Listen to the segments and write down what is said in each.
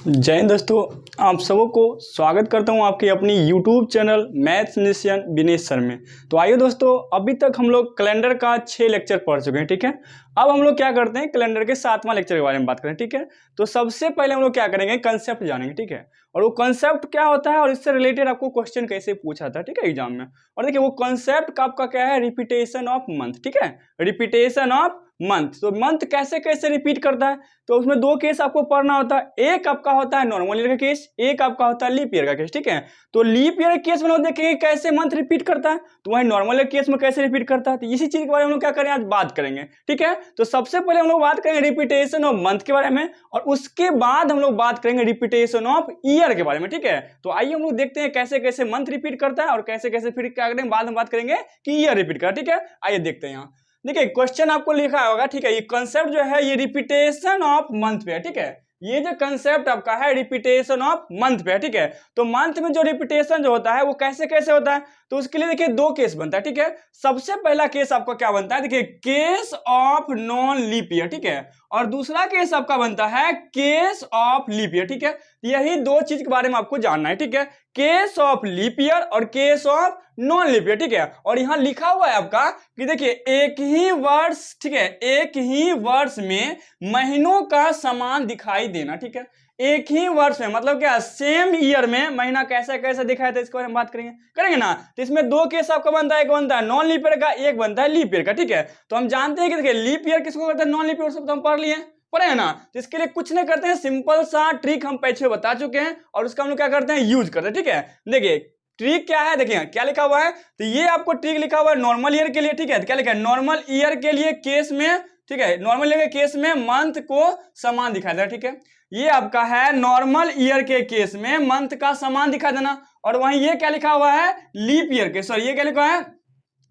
जय हिंद दोस्तों, आप सबों को स्वागत करता हूं आपके अपनी YouTube channel mathematician Vinesh sir में। तो आइए दोस्तों, अभी तक हम लोग कैलेंडर का 6 लेक्चर पढ़ चुके हैं। ठीक है, अब हम लोग क्या करते हैं, कैलेंडर के 7वां लेक्चर के बारे में बात करें। ठीक है, तो सबसे पहले हम लोग क्या करेंगे, कंसेप्ट जानेंगे। ठीक है, और वो कंसेप्ट क्या होता है और इससे रिलेटेड आपको क्वेश्चन कैसे पूछा था, ठीक है, एग्जाम में। और देखिए वो कंसेप्ट का आपका क्या है, रिपीटेशन ऑफ मंथ। ठीक है, रिपीटेशन ऑफ मंथ। तो मंथ कैसे कैसे रिपीट करता है, तो उसमें दो केस आपको पढ़ना होता है। एक आपका होता है नॉर्मल ईयर का केस, एक आपका होता है लीप ईयर का केस। ठीक है, तो लीप ईयर केस में लोग देखेंगे कैसे मंथ रिपीट करता है, तो वही नॉर्मल ईयर केस में कैसे रिपीट करता है। तो इसी चीज के बारे में हम लोग क्या करें, आज बात करेंगे। ठीक है, तो सबसे पहले हम लोग बात करेंगे रिपीटेशन ऑफ मंथ के बारे में, और उसके बाद हम लोग बात करेंगे रिपीटेशन ऑफ ईयर के बारे में। ठीक है, तो आइए हम लोग देखते हैं कैसे कैसे मंथ रिपीट करता है और कैसे कैसे फिर क्या करेंगे, बाद में बात करेंगे कि ईयर रिपीट करता है। ठीक है, आइए देखते हैं। यहाँ देखिए क्वेश्चन आपको लिखा होगा। ठीक है, ये कंसेप्ट जो है ये रिपीटेशन ऑफ मंथ पे है। ठीक है, ये जो कंसेप्ट आपका है रिपीटेशन ऑफ मंथ पे है। ठीक है, तो मंथ में जो रिपीटेशन जो होता है वो कैसे कैसे होता है, तो उसके लिए देखिए दो केस बनता है। ठीक है, सबसे पहला केस आपका क्या बनता है, देखिए case of non leap year. ठीक है, और दूसरा केस आपका बनता है केस ऑफ लीप ईयर। ठीक है, यही दो चीज के बारे में आपको जानना है। ठीक है, केस ऑफ लीप ईयर और case of non leap year. ठीक है, और यहां लिखा हुआ है आपका कि देखिए एक ही वर्ष, ठीक है, एक ही वर्ष में महीनों का समान दिखाई देना। ठीक है, एक ही वर्ष में मतलब क्या, सेम ईयर में महीना कैसा कैसा दिखाया था, इसके बारे में बात करेंगे ना। तो इसमें दो केस आपका बनता है, एक बनता है नॉन लीप ईयर का, एक बनता है लीप ईयर का। ठीक है, तो हम जानते हैं कि देखिए लीप ईयर किसको कहते हैं, नॉन लीप ईयर, सब तो हम पढ़ लिए पढ़े हैं ना। तो इसके लिए कुछ नहीं करते हैं, सिंपल सा ट्रिक हम पीछे बता चुके हैं और उसका हम लोग क्या करते हैं, यूज करते हैं। ठीक है, देखिए ट्रिक क्या है, देखिए क्या लिखा हुआ है, तो ये आपको ट्रिक लिखा हुआ है नॉर्मल ईयर के लिए। ठीक है, तो क्या लिखा है, नॉर्मल ईयर के लिए केस में, ठीक है, नॉर्मल ईयर के केस में मंथ को समान दिखा देना। ठीक है, ये आपका है नॉर्मल ईयर के केस में मंथ का समान दिखा देना। और वहीं ये क्या लिखा हुआ है, लीप ईयर के, सॉरी ये क्या लिखा है,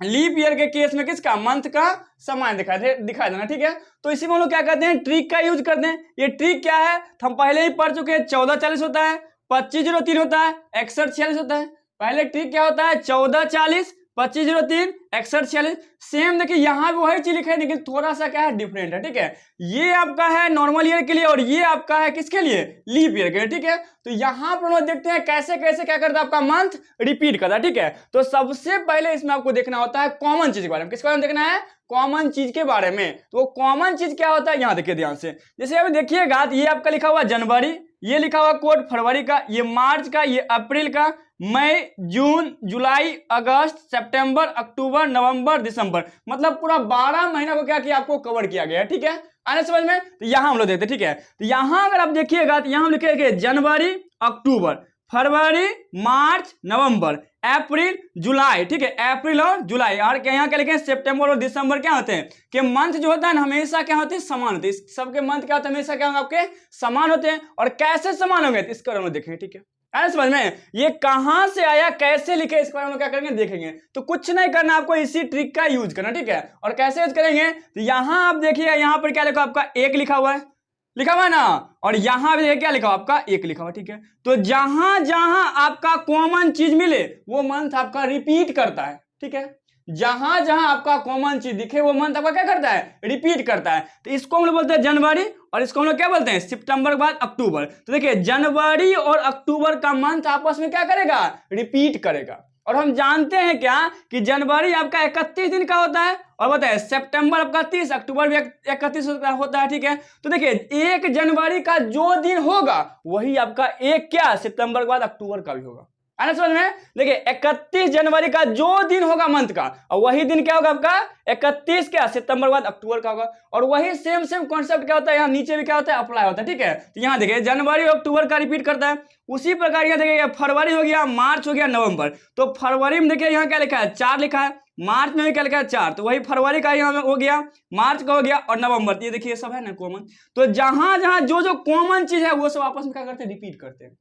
लीप ईयर के केस में किसका, मंथ का समान दिखा देना। ठीक है, तो इसी में हम लोग क्या करते हैं, ट्रिक का यूज करते हैं। ये ट्रिक क्या है, तो हम पहले ही पढ़ चुके हैं, 1440 होता है, 2503 होता है, 6146 होता है। पहले ट्रिक क्या होता है, 1440, 2503, 6146। सेम देखिए यहाँ भी वही चीज लिखा है, लेकिन थोड़ा सा क्या है, डिफरेंट है। ठीक है, ये आपका है नॉर्मल ईयर के लिए और ये आपका है किसके लिए, लीप ईयर के लिए। ठीक है, तो यहाँ पर हम लोग देखते हैं कैसे कैसे क्या करता है, आपका मंथ रिपीट करता है। ठीक है, तो सबसे पहले इसमें आपको देखना होता है कॉमन चीज के बारे में। किसके बारे में देखना है, कॉमन चीज के बारे में। तो वो कॉमन चीज क्या होता है, यहाँ देखिए ध्यान से, जैसे अभी देखिएगा, ये आपका लिखा हुआ जनवरी, ये लिखा हुआ कोड फरवरी का, ये मार्च का, ये अप्रैल का, मई, जून, जुलाई, अगस्त, सितंबर, अक्टूबर, नवंबर, दिसंबर, मतलब पूरा 12 महीना को क्या किया, आपको कवर किया गया है। ठीक है, आने समझ में। तो यहां हम लोग देखते हैं। ठीक है, तो यहां अगर आप देखिएगा तो यहां हम लिखेंगे जनवरी, अक्टूबर, फरवरी, मार्च, नवंबर, अप्रैल, जुलाई। ठीक है, अप्रैल और जुलाई। और यहाँ क्या लिखे, सितंबर और दिसंबर क्या होते हैं, कि मंथ जो होता है ना हमेशा क्या होते हैं, समान होते हैं। सबके मंथ क्या होते हैं, हमेशा क्या होंगे, आपके समान होते हैं। और कैसे समान होंगे, इसके बारे में देखेंगे। ठीक है, समझ में, ये कहां से आया, कैसे लिखे, इसके बारे में क्या करेंगे, देखेंगे। तो कुछ नहीं करना, आपको इसी ट्रिक का यूज करना। ठीक है, और कैसे यूज करेंगे, तो यहां आप देखिए, यहां पर क्या लिखा, आपका एक लिखा हुआ है ना, और यहां भी क्या लिखा हुआ, आपका एक लिखा हुआ। ठीक है, तो जहां जहां आपका कॉमन चीज मिले वो मंथ आपका रिपीट करता है। ठीक है, जहां जहां आपका कॉमन चीज दिखे वो मंथ आपका क्या करता है, रिपीट करता है। तो इसको हम लोग बोलते हैं जनवरी, और इसको हम लोग क्या बोलते हैं, सितंबर के बाद अक्टूबर। तो देखिए जनवरी और अक्टूबर का मंथ आपस में क्या करेगा, रिपीट करेगा। और हम जानते हैं क्या, कि जनवरी आपका 31 दिन का होता है, और बताए सितंबर आपका 30, अक्टूबर भी 31 होता है। ठीक है, तो देखिए 1 जनवरी का जो दिन होगा वही आपका एक क्या, सितंबर के बाद अक्टूबर का भी होगा। आना समझ में, देखिए 31 जनवरी का जो दिन होगा मंथ का, और वही दिन क्या होगा आपका 31 क्या, सितंबर के बाद अक्टूबर का होगा। और वही सेम कॉन्सेप्ट क्या होता है, यहाँ नीचे भी क्या होता है, अप्लाई होता है। ठीक है, तो यहाँ देखिए जनवरी और अक्टूबर का रिपीट करता है। उसी प्रकार यहाँ देखिए फरवरी हो गया, मार्च हो गया, नवंबर। तो फरवरी में देखिए यहाँ क्या लिखा है, 4 लिखा है, मार्च में भी क्या लिखा है, 4, तो वही फरवरी का यहाँ हो गया, मार्च का हो गया, और नवंबर, ये देखिए सब है ना कॉमन। तो जहां जहां जो जो कॉमन चीज है वो सब आपस में क्या करते हैं, रिपीट करते हैं।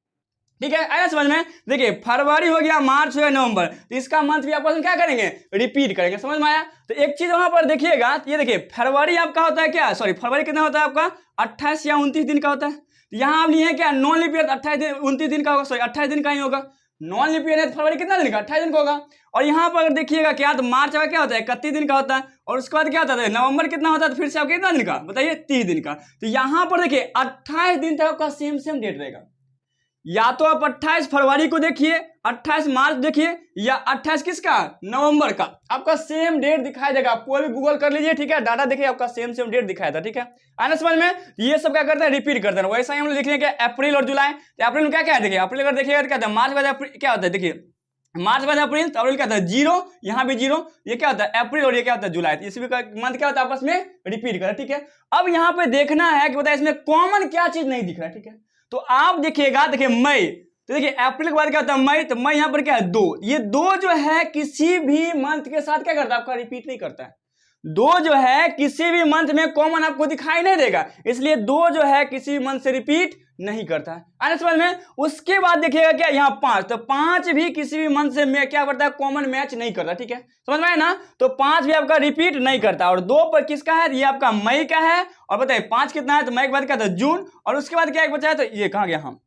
ठीक है, आया समझ में। देखिए फरवरी हो गया, मार्च हो गया, नवंबर, तो इसका मंथ भी आपस में क्या करेंगे, रिपीट करेंगे। समझ में आया। तो एक चीज वहां पर देखिएगा, ये देखिए फरवरी आपका होता है क्या, सॉरी फरवरी कितना होता है आपका, 28 या 29 दिन का होता है। यहाँ आप लिए क्या, नॉन लीप ईयर 28 दिन 29 दिन का होगा, सॉरी 28 दिन का ही होगा। नॉन लीप ईयर है तो फरवरी कितना दिन का, 28 दिन का होगा। और यहाँ पर अगर देखिएगा क्या, तो मार्च का क्या होता है 31 दिन का होता है, और उसके बाद क्या होता है नवंबर कितना होता है, तो फिर से आपका कितना दिन का बताइए 30 दिन का। तो यहाँ पर देखिए 28 दिन तक आपका सेम डेट रहेगा। या तो आप 28 फरवरी को देखिए, 28 मार्च देखिए, या 28 किसका नवंबर का, आपका सेम डेट दिखाई देगा। आप कोई भी गूगल कर लीजिए, ठीक है, डाटा देखिए आपका सेम डेट दिखाया था, ठीक है, आना समझ में। ये सब क्या करते हैं रिपीट करते हैं। वैसा ही हम लोग लिख लेंगे अप्रैल और जुलाई। तो अप्रैल में क्या क्या है देखिए, अप्रैल अगर देखिएगा क्या होता है, मार्च बाद क्या होता है देखिए, मार्च बाद अप्रैल, तो अप्रैल क्या होता है 0, यहाँ भी 0, ये क्या होता है अप्रैल, और ये क्या होता है जुलाई। इसी मंथ क्या होता है आपस में रिपीट कर, ठीक है। अब यहाँ पे देखना है कि बताइए इसमें कॉमन क्या चीज नहीं दिख रहा है, ठीक है। तो आप देखिएगा, देखिए मई, तो देखिए अप्रैल के बाद क्या होता है मई, तो मई यहाँ पर क्या है 2, ये 2 जो है किसी भी मंथ के साथ क्या करता है आपका रिपीट नहीं करता है। 2 जो है किसी भी मंथ में कॉमन आपको दिखाई नहीं देगा, इसलिए 2 जो है किसी भी मंथ से रिपीट नहीं करता है, आने समझ में। उसके बाद देखिएगा क्या यहाँ 5, तो 5 भी किसी भी मंथ से क्या करता है कॉमन मैच नहीं करता, ठीक है, समझ में है ना। तो 5 भी आपका रिपीट नहीं करता। और 2 पर किसका है, ये आपका मई का है। और बताइए 5 कितना है, तो मई के बाद क्या था जून, और उसके बाद क्या एक बचा है, तो ये कहाँ गया, हम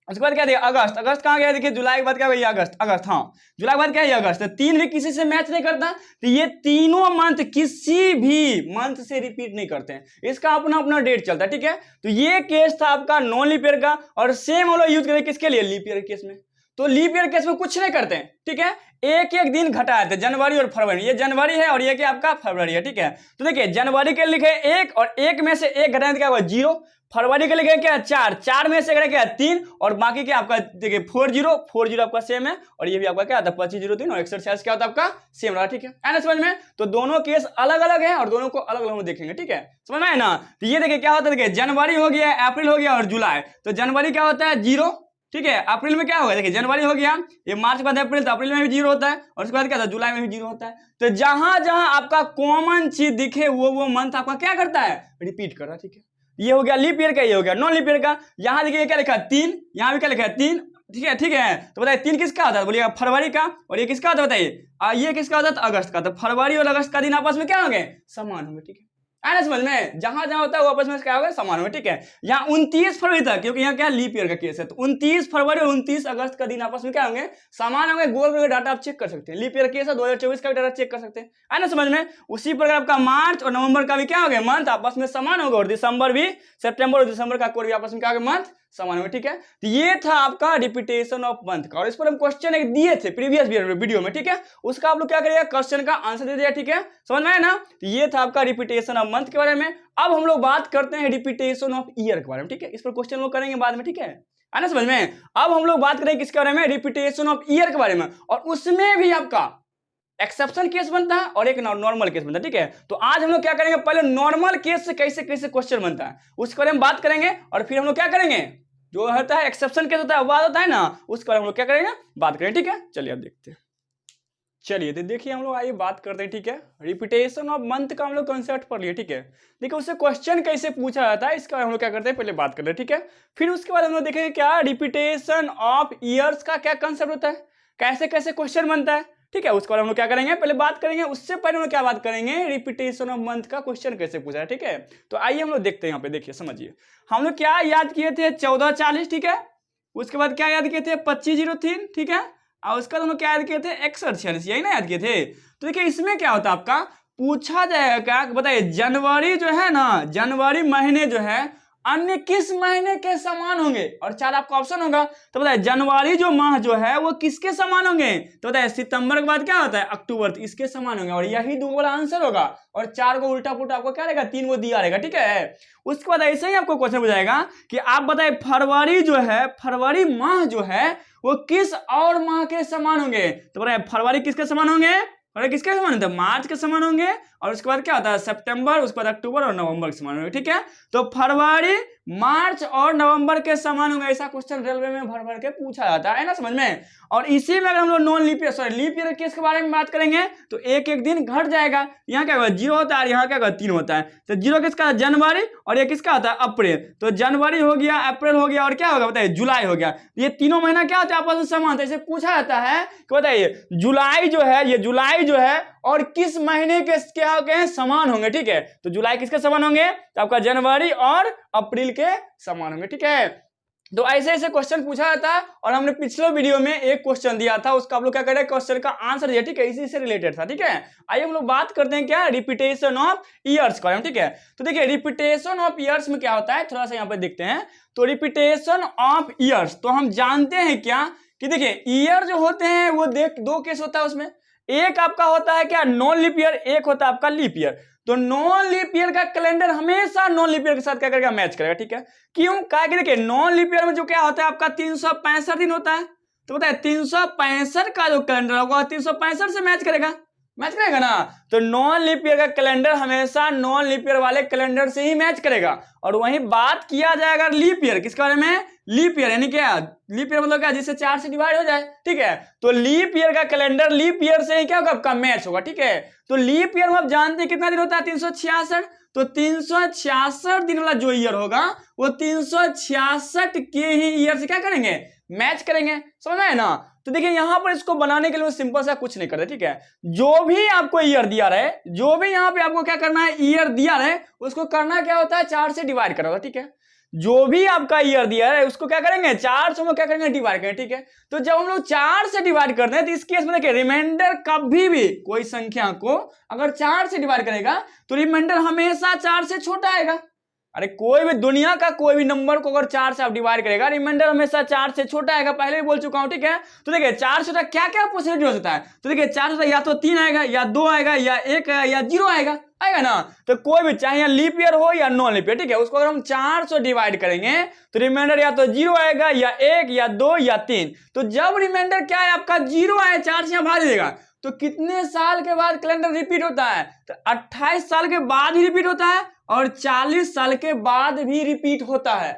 उसके बाद क्या देखिए अगस्त, अगस्त कहाँ गया देखिए, जुलाई के बाद क्या भैया अगस्त, अगस्त हाँ, जुलाई के बाद क्या है अगस्त। तो 3 भी किसी से मैच नहीं करता, तो ये तीनों मंथ किसी भी मंथ से रिपीट नहीं करते हैं, इसका अपना अपना डेट चलता है, ठीक है। तो ये केस था आपका नॉन लीप ईयर का। और सेम हम लोग यूज करें किसके लिए, लीप ईयर केस में। तो लीप ईयर केस में कुछ नहीं करते हैं, ठीक है, एक एक दिन घटा देते, जनवरी और फरवरी, ये जनवरी है और ये क्या आपका फरवरी है, ठीक है। तो देखिए जनवरी के लिखे 1, और 1 में से 1 घटाने क्या होगा 0। फरवरी के लिखे क्या 4, 4 में से क्या 3, और बाकी क्या आपका देखिए 40 आपका सेम है, और ये भी आपका क्या आता है 2503, और 146 क्या होता है आपका सेम रहा, ठीक है, ना समझ में। तो दोनों केस अलग अलग है और दोनों को अलग अलग देखेंगे, ठीक है, समझ में है ना। तो ये देखिए क्या होता है, देखिए जनवरी हो गया, अप्रैल हो गया और जुलाई। तो जनवरी क्या होता है 0, ठीक है। अप्रैल में क्या होगा देखिए जनवरी हो गया, ये मार्च के बाद अप्रैल, तो अप्रैल में भी 0 होता है, और उसके बाद क्या था जुलाई में भी 0 होता है। तो जहां जहां आपका कॉमन चीज दिखे वो मंथ आपका क्या करता है रिपीट कर रहा है, ठीक है। ये हो गया लीप ईयर का, ये हो गया नॉन लीप ईयर का। यहाँ देखिए क्या लिखा है 3, यहाँ भी क्या लिखा है 3, ठीक है, ठीक है। तो बताइए 3 किसका होता है, बोलिएगा फरवरी का, और ये किसका होता है बताइए, ये किसका होता है अगस्त का। तो फरवरी और अगस्त का दिन आपस में क्या होंगे समान होंगे, ठीक है, आना समझ में। जहां जहां होता है वो आपस में क्या होगा समान होगा, ठीक है। यहाँ 29 फरवरी तक, क्योंकि यहाँ क्या लीप ईयर का केस है, तो 29 फरवरी और 29 अगस्त का दिन आपस में क्या होंगे समान होंगे। गूगल का डाटा आप चेक कर सकते हैं, लीप ईयर केस है 2024 का भी डाटा चेक कर सकते हैं, आना समझ में। उसी प्रकार आपका मार्च और नवंबर का भी क्या हो गया मंथ आपस में समान होगा, और दिसंबर भी, सितंबर और दिसंबर का कोड भी आपस में क्या होगा मंथ समान होगा, ठीक है। तो ये था आपका रिपीटेशन ऑफ मंथ का, और इस पर हम क्वेश्चन एक दिए थे प्रीवियस वीडियो में, ठीक है, उसका आप लोग क्या करिएगा क्वेश्चन का आंसर दे दिया, ठीक है, समझ में है ना। तो ये था आपका रिपीटेशन ऑफ मंथ के बारे में। अब हम लोग बात करते हैं रिपीटेशन ऑफ ईयर के बारे में, ठीक है, इस पर क्वेश्चन वो करेंगे बाद में, ठीक है, आना समझ में। अब हम लोग बात करेंगे किसके बारे में, रिपीटेशन ऑफ ईयर के बारे में, और उसमें भी आपका एक्सेप्शन केस बनता है और एक नॉर्मल केस बनता है, ठीक है। तो आज हम लोग क्या करेंगे, पहले नॉर्मल केस से कैसे कैसे क्वेश्चन बनता है उसके बारे में बात करेंगे, और फिर हम लोग क्या करेंगे जो होता है एक्सेप्शन केस होता है बात होता है ना, उसके बारे में हम लोग क्या करेंगे बात करेंगे, ठीक है। चलिए अब देखते हैं, चलिए तो देखिए हम लोग आइए बात करते हैं, ठीक है। रिपीटेशन ऑफ मंथ का हम लोग कंसेप्ट पढ़ लिए, ठीक है। देखिए उससे क्वेश्चन कैसे पूछा जाता है इसका हम लोग क्या करते हैं पहले बात करते हैं, ठीक है। फिर उसके बाद हम लोग देखेंगे क्या रिपीटेशन ऑफ ईयर्स का क्या कंसेप्ट होता है, कैसे कैसे क्वेश्चन बनता है, ठीक है। उसके बाद हम लोग क्या करेंगे पहले बात करेंगे, उससे पहले हम लोग क्या बात करेंगे रिपीटेशन ऑफ मंथ का क्वेश्चन कैसे पूछा है, ठीक है। तो आइए हम लोग देखते हैं, यहाँ पे देखिए समझिए, हम लोग क्या याद किए थे 1440, ठीक है। उसके बाद क्या याद किए थे 2503, ठीक है। और उसका हम लोग क्या याद किए थे 6146, यही ना याद किए थे। तो देखिए इसमें क्या होता है आपका पूछा जाएगा क्या बताइए, जनवरी जो है ना, जनवरी महीने जो है अन्य किस महीने के समान होंगे, और 4 आपका ऑप्शन होगा। तो बताइए जनवरी जो माह जो है वो किसके समान होंगे, तो बताइए सितंबर के बाद क्या होता है अक्टूबर, तो इसके समान होंगे, और यही 2 वाला आंसर होगा। और 4 को उल्टा पुल्टा आपको क्या रहेगा 3 को दिया रहेगा, ठीक है। उसके बाद ऐसे ही आपको क्वेश्चन पूछाएगा कि आप बताइए फरवरी जो है, फरवरी माह जो है वो किस और माह के समान होंगे, तो बताइए फरवरी किसके समान होंगे, और किसके समान होते हैं मार्च के समान होंगे, और उसके बाद क्या होता है सितंबर, उसके बाद अक्टूबर और नवंबर के समान होंगे, ठीक है। तो फरवरी मार्च और नवंबर के समान होंगे, ऐसा क्वेश्चन रेलवे में भर भर के पूछा जाता है ना समझ में। और इसी में अगर हम लोग non leap year sorry leap year case के बारे में बात करेंगे तो एक एक दिन घट जाएगा, यहाँ क्या होगा 0 होता है और यहाँ क्या होगा 3 होता है। तो 0 किसका जनवरी, और ये किसका होता है अप्रैल, तो जनवरी हो गया, अप्रैल हो गया, और क्या होगा बताइए जुलाई हो गया। ये तीनों महीना क्या होता है आपस में समान, तो इसे पूछा जाता है कि बताइए जुलाई जो है, ये जुलाई जो है और किस महीने के क्या हो गए समान होंगे, ठीक है। तो जुलाई किसके समान होंगे, तो आपका जनवरी और अप्रैल के समान होंगे, ठीक है। तो ऐसे ऐसे क्वेश्चन पूछा जाता है, और हमने पिछले वीडियो में एक क्वेश्चन दिया था, उसका आप लोग क्या करें, क्वेश्चन का आंसर दिया, ठीक है, इसी से रिलेटेड था, ठीक है। आइए हम लोग बात करते हैं क्या, रिपीटेशन ऑफ ईयर्स का, ठीक है। तो देखिए रिपीटेशन ऑफ ईयर्स में क्या होता है, थोड़ा सा यहाँ पे देखते हैं। तो रिपीटेशन ऑफ ईयर्स, तो हम जानते हैं क्या कि देखिए ईयर जो होते हैं वो दो केस होता है उसमें, एक आपका होता है क्या नॉन लीप ईयर, एक होता है आपका लीप ईयर। तो नॉन लीप ईयर का कैलेंडर हमेशा नॉन लीप ईयर के साथ क्या करेगा, मैच करेगा, ठीक है। क्यों, क्या कि देखिए नॉन लीप ईयर में जो क्या होता है आपका 365 दिन होता है, तो बताए 365 का जो कैलेंडर होगा 365 से मैच करेगा ना। तो नॉन लीप ईयर का कैलेंडर हमेशा नॉन लीप ईयर वाले कैलेंडर से ही मैच करेगा। और वहीं बात किया जाएगा लीप ईयर, किसके बारे में, लीप ईयर, यानी क्या लीप ईयर मतलब क्या, जिससे 4 से डिवाइड हो जाए, ठीक है। तो लीप ईयर का कैलेंडर लीप ईयर से ही क्या होगा, आपका मैच होगा, ठीक है। तो लीप ईयर में आप जानते हैं कितना दिन होता है, 366। तो 366 दिन वाला जो ईयर होगा वो 366 के ही ईयर से क्या करेंगे, मैच करेंगे, समझ है ना। तो देखिए यहां पर इसको बनाने के लिए सिंपल सा कुछ नहीं करते, ठीक है। जो भी आपको ईयर दिया रहे, जो भी यहां पे आपको क्या करना है, ईयर दिया रहे, उसको करना क्या होता है, 4 से डिवाइड करना होता है, ठीक है। जो भी आपका ईयर दिया है उसको क्या करेंगे, 4 से क्या करेंगे, डिवाइड करेंगे, ठीक है। तो जब हम लोग 4 से डिवाइड करते हैं तो इस केस में देखिए रिमाइंडर कभी भी कोई संख्या को अगर 4 से डिवाइड करेगा तो रिमाइंडर हमेशा 4 से छोटा आएगा। अरे कोई भी दुनिया का कोई भी नंबर को अगर 4 से आप डिवाइड करेगा, रिमाइंडर हमेशा 4 से छोटा आएगा, पहले भी बोल चुका हूं, ठीक है। तो देखिए 4 से क्या क्या पॉसिबिलिटी हो सकता है, तो देखिए 4 से या तो 3 आएगा, या 2 आएगा, या 1 आएगा, या 0 आएगा ना। तो कोई भी चाहे लीप ईयर हो या नॉन लीप ईयर, ठीक है, उसको अगर हम 4 से डिवाइड करेंगे तो रिमाइंडर या तो 0 आएगा, या 1, या 2, या 3। तो जब रिमाइंडर क्या है आपका 0 आए, 4 से भाग देगा, तो कितने साल के बाद कैलेंडर रिपीट होता है, तो 28 साल के बाद ही रिपीट होता है, और 40 साल के बाद भी रिपीट होता है।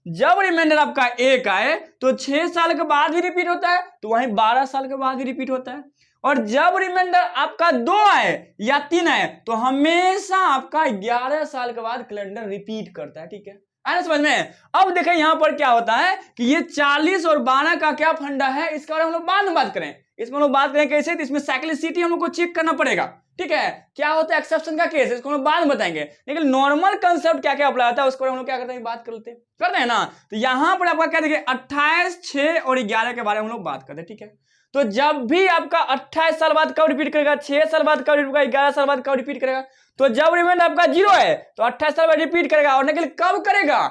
जब रिमाइंडर आपका 1 आए तो 6 साल के बाद भी रिपीट होता है, तो वहीं 12 साल के बाद भी रिपीट होता है। और जब रिमाइंडर आपका 2 आए या 3 आए तो हमेशा आपका 11 साल के बाद कैलेंडर रिपीट करता है, ठीक है, आया समझ में। अब देखें यहां पर क्या होता है कि ये 40 और 12 का क्या फंडा है, इसके बारे में हम लोग बाद में बात करें। इसमें हम लोग बात करें कैसे, तो इसमें साइक्लिसिटी हम लोग को चेक करना पड़ेगा, ठीक है। क्या होता है एक्सेप्शन का केस, इसको हम लोग बाद में बताएंगे, लेकिन नॉर्मल कंसेप्ट क्या क्या अप्लाई होता है उसको हम लोग क्या करते हैं, बात करते हैं ना। तो यहां पर आपका क्या देखिए 28, 6 और 11 के बारे में हम लोग बात करते हैं, ठीक है। तो जब भी आपका 28 साल बाद कब रिपीट करेगा, 6 साल बाद कब रिपीट करेगा, 11 साल बाद कब रिपीट करेगा। तो जब रिमाइंडर आपका 0 है तो 28 साल बाद रिपीट करेगा, और निकल कब करेगा,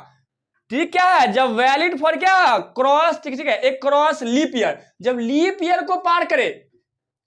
ठीक क्या है, जब वैलिड फॉर क्या क्रॉस, ठीक है, एक क्रॉस लीप ईयर, जब लीप ईयर को पार करे।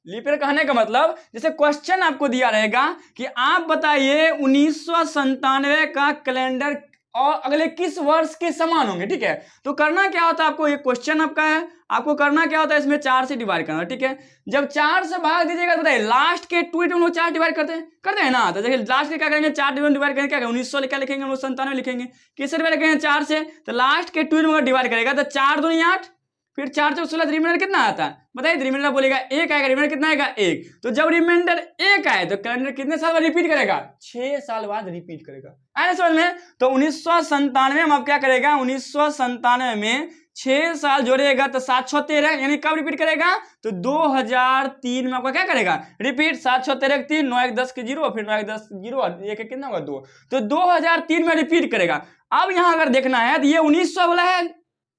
लीप ईयर कहने का मतलब जैसे क्वेश्चन आपको दिया रहेगा कि आप बताइए 1997 का कैलेंडर और अगले किस वर्ष के समान होंगे, ठीक है। तो करना क्या होता है आपको, ये क्वेश्चन आपका है, आपको करना क्या होता है, इसमें 4 से डिवाइड करना, ठीक है। जब 4 से भाग दीजिएगा तो बताइए लास्ट के 2 हम लोग 4 डिवाइड करते हैं ना। तो देखिए लास्ट के क्या करेंगे, 4 डिवाइड करेंगे, क्या 1900 क्या लिखेंगे हम लोग, 97 लिखेंगे, किससे डिवाइड करेंगे 4 से। तो लास्ट के 2 में डिवाइड करेगा तो 4 दूनी 8, फिर 4 से 16 रिमाइंडर कितना आता है बताइए, रिमाइंडर बोलेगा 1 आएगा, रिमाइंडर कितना आएगा 1। तो जब रिमाइंडर 1 आए तो कैलेंडर कितने साल बाद रिपीट करेगा, 6 साल बाद रिपीट करेगा, आया समझ में। तो 1997 में आप क्या करेगा, 1997 में 6 साल जोड़ेगा तो 7 6 13, यानी कब रिपीट करेगा, तो 2003 में आपका क्या करेगा रिपीट, 7 6 13 3, 9 1 10 के 0, फिर 9 1 10 0, 1 कितना होगा 2, तो 2003 में रिपीट करेगा। अब यहां अगर देखना है तो ये 1900 वाला है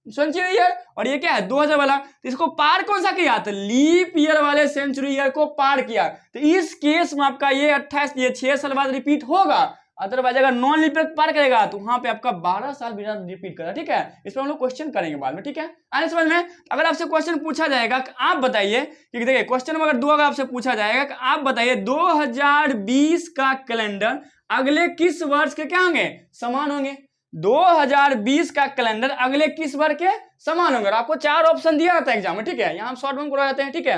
सेंचुरी ईयर, और ये क्या है 2000 वाला, तो इसको पार कौन सा किया, तो लीप ईयर वाले सेंचुरी ईयर को पार किया। तो इस केस में आपका ये 28, ये 6 साल बाद रिपीट होगा, अदरवाइज अगर नॉन लीप ईयर पार करेगा तो वहां पे आपका 12 साल बिना रिपीट करेगा, ठीक है। इस पर हम लोग क्वेश्चन करेंगे बाद में, ठीक है, आने समझ में। अगर आपसे क्वेश्चन पूछा जाएगा कि आप बताइए, कि देखिए क्वेश्चन में अगर 2 अगर आपसे पूछा जाएगा कि आप बताइए 2020 का कैलेंडर अगले किस वर्ष के क्या होंगे, समान होंगे। 2020 का कैलेंडर अगले किस वर्ष के समान होंगे, और आपको 4 ऑप्शन दिया जाता है एग्जाम में, ठीक है। यहां हम शॉर्ट में करवा जाते हैं, ठीक है।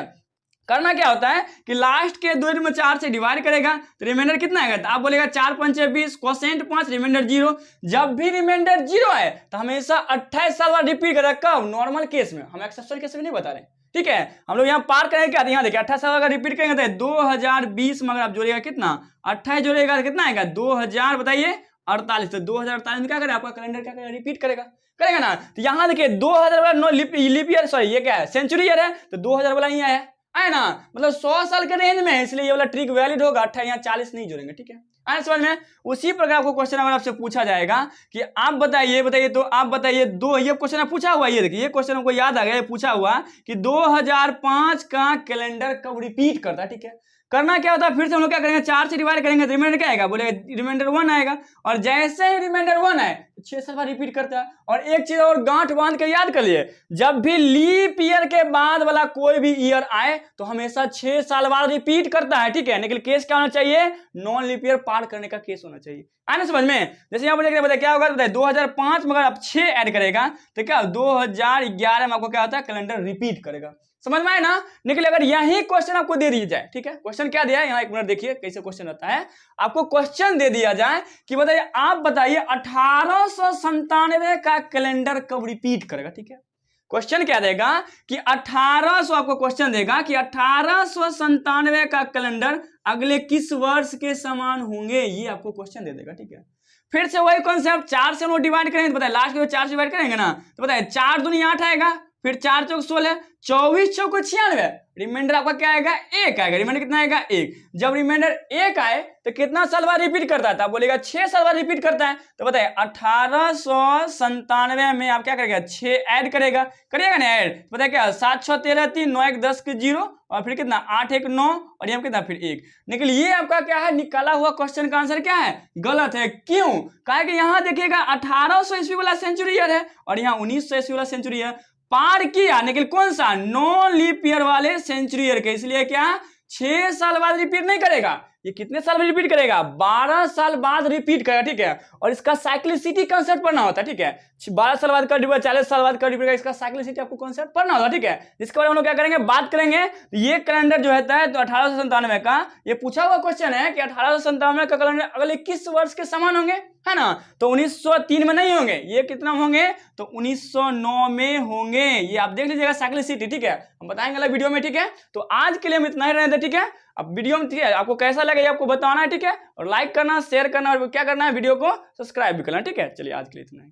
करना क्या होता है कि लास्ट के 2 में 4 से डिवाइड करेगा तो रिमाइंडर कितना आएगा, तो आप बोलेगा 4 5 20, क्वोशिएंट 5, रिमाइंडर 0। जब भी रिमाइंडर 0 है तो हमेशा 28 साल बाद रिपीट करेगा, कब, नॉर्मल केस में, हम एक्सेप्शनल केस में नहीं बता रहे, ठीक है। हम लोग यहाँ पार करेंगे क्या, यहाँ देखिए 28 साल अगर रिपीट करेंगे तो 2020 में अगर आप जोड़िएगा कितना, 28 जोड़िएगा तो कितना आएगा 2000, बताइए 48। तो 2048 में क्या करेगा आपका कैलेंडर, क्या करेगा रिपीट करेगा ना। तो यहाँ देखिए 2000 वाला लीप ईयर, सॉरी ये क्या है सेंचुरी ईयर है, तो 2000 वाला ही आया, है ना, मतलब 100 साल के रेंज में है, इसलिए ये वाला ट्रिक वैलिड होगा। 28 यहाँ 40 नहीं जोड़ेंगे, ठीक है, आए समझ में। उसी प्रकार आपको क्वेश्चन अगर आपसे पूछा जाएगा कि आप बताइए, तो आप बताइए ये क्वेश्चन पूछा हुआ, ये देखिए ये क्वेश्चन हमको याद आ गया, ये पूछा हुआ कि 2005 का कैलेंडर कब रिपीट करता है, ठीक है। करना क्या होता है, फिर से हम लोग क्या करेंगे, 4 से डिवाइड करेंगे तो रिमाइंडर क्या आएगा, बोले रिमाइंडर 1 आएगा, और जैसे ही रिमाइंडर 1 आए 6 साल बाद रिपीट करता है। और एक चीज और गांठ बांध के याद कर लिए, जब भी लीप ईयर के बाद वाला कोई भी ईयर आए तो हमेशा 6 साल बाद रिपीट करता है, ठीक है। लेकिन केस क्या होना चाहिए, नॉन लीप ईयर पार करने का केस होना चाहिए, आए ना समझ में। जैसे यहाँ पर बताइए क्या होगा, बताइए 2005 में अगर आप 6 ऐड करेगा तो क्या 2011 में आपको क्या होता है, कैलेंडर रिपीट करेगा, समझ में आए ना। लेकिन अगर यही क्वेश्चन आपको दे दिया जाए, ठीक है, क्वेश्चन क्या दिया है यहाँ, एक मिनट देखिए कैसे क्वेश्चन होता है। आपको क्वेश्चन दे दिया जाए कि बताइए आप बताइए 1897 का कैलेंडर कब रिपीट करेगा, ठीक है। क्वेश्चन क्या देगा कि 1800, आपको क्वेश्चन देगा कि 1897 का कैलेंडर अगले किस वर्ष के समान होंगे, ये आपको क्वेश्चन दे देगा, ठीक है। फिर से वही कॉन्सेप्ट, 4 से हम लोग डिवाइड करेंगे तो बताइए लास्ट में 4 से डिवाइड करेंगे ना, तो बताइए 4 दूनी 8 आएगा, फिर 4 चौक 16, 24 चौक 96, रिमाइंडर आपका क्या आएगा, 1 आएगा। रिमाइंडर कितना आएगा, 1। जब रिमाइंडर 1 आए तो कितना साल बाद रिपीट करता है, आप बोलेगा 6 साल बाद रिपीट करता है। तो बताइए 1897 में आप क्या करेगा, 6 ऐड करेगा ना ऐड, बताइए क्या 7 6 13 3 9 1 10 के 0, और फिर कितना 8 1 9, और यहाँ कितना फिर 1। लेकिन ये आपका क्या है, निकाला हुआ क्वेश्चन का आंसर क्या है, गलत है। क्यों, कहा कि यहाँ देखिएगा 1800 ईस्वी वाला सेंचुरी ईयर है और यहाँ 1900 ईस्वी वाला सेंचुरी है, पार किया लेकिन कौन सा, नॉन लीप ईयर वाले सेंचुरी ईयर के, इसलिए क्या 6 साल बाद रिपीट नहीं करेगा, ये कितने साल में रिपीट करेगा, 12 साल बाद रिपीट करेगा, ठीक है। और इसका साइक्लिसिटी कांसेप्ट पढ़ना होता है, ठीक है, 12 साल बाद कर रिपीट, 40 साल बाद कर रिपीट, इसका साइक्लिसिटी आपको कांसेप्ट पढ़ना होगा, ठीक है। जिसके बारे में हम लोग क्या करेंगे, बात करेंगे। तो ये कैलेंडर जो है तो 1897 का ये पूछा हुआ क्वेश्चन है कि 1897 का कैलेंडर अगले किस वर्ष के समान होंगे, है ना। तो 1903 में नहीं होंगे, ये कितना होंगे, तो 1909 में होंगे। ये आप देख लीजिएगा साइक्लिसिटी, ठीक है, हम बताएंगे अगले वीडियो में, ठीक है। तो आज के लिए हम इतना ही रहने दें, ठीक है। अब वीडियो में ठीक है, आपको कैसा लगा ये आपको बताना है, ठीक है, और लाइक करना, शेयर करना, और क्या करना है, वीडियो को सब्सक्राइब भी करना, ठीक है। चलिए आज के लिए इतना ही।